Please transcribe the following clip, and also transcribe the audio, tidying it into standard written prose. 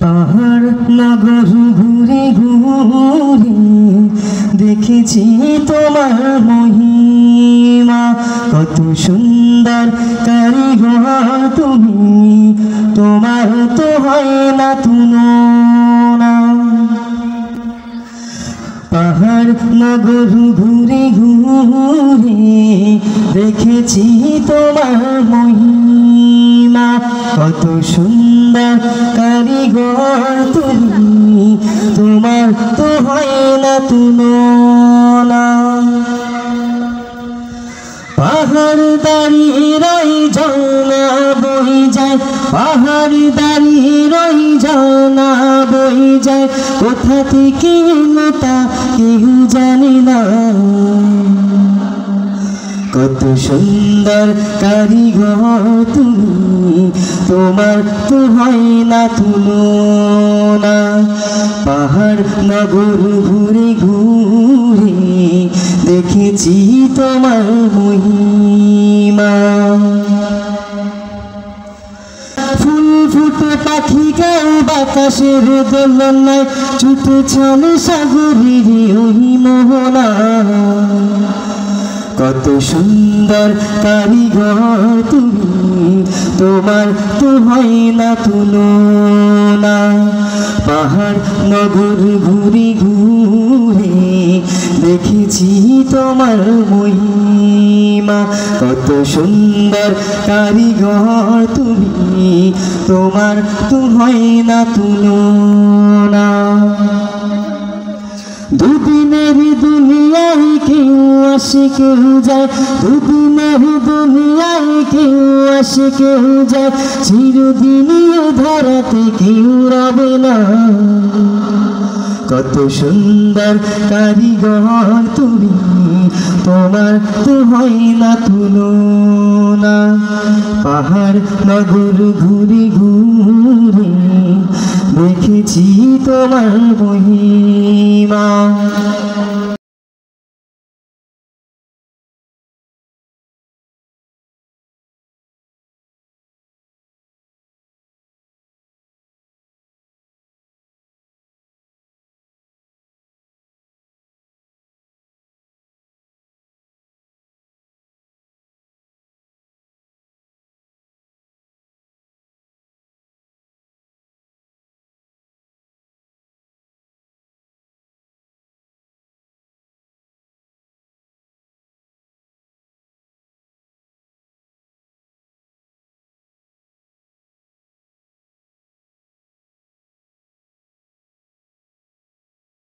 পাহাড় নগর ঘুরে ঘুরে দেখেছি তোমার মহিমা, কত সুন্দর কারিগর তুমি, তোমার তো হয় না তুলনা। পাহাড় নগর ঘুরে ঘুরে দেখেছি তোমার মহিমা, কত সুন্দর কারিগর তুমি, তোমার তো হয় না তুলনা। পাহাড় দাঁড়িয়ে রই ঝর্ণা বই যায়, পাহাড় দাঁড়িয়ে রই ঝর্ণা বই যায়, কোথা থেকে তা কেউ জানে না। কত সুন্দর কারিগর তুমি, তোমার তো হয় না তুলনা। পাহাড় নগর ঘুরে ঘুরে দেখেছি তোমার মহিমা। ফুল ফুটে পাখি গায় বাতাসের দোলনায়, ছুটে চলে সাগরের ওই মোহনা। কত সুন্দর কারিগর তুমি, তোমার তো হয় না তুলনা। পাহাড় নগর ঘুরে ঘুরে দেখেছি তোমার মহিমা, কত সুন্দর কারিগর তুমি, তোমার তো হয় না তুলনা। দুদিনের দুনিয়ায় কেউ আসে কেউ যায়, দুদিনের দুনিয়ায় কেউ আসে কেউ যায়, চিরদিনই ধরাতে কেউ রবে না। কত সুন্দর কারিগর তুমি, তোমার তো হয় না তুলনা। পাহাড় নগর ঘুরে ঘুরে দেখেছি তোমার মহিমা।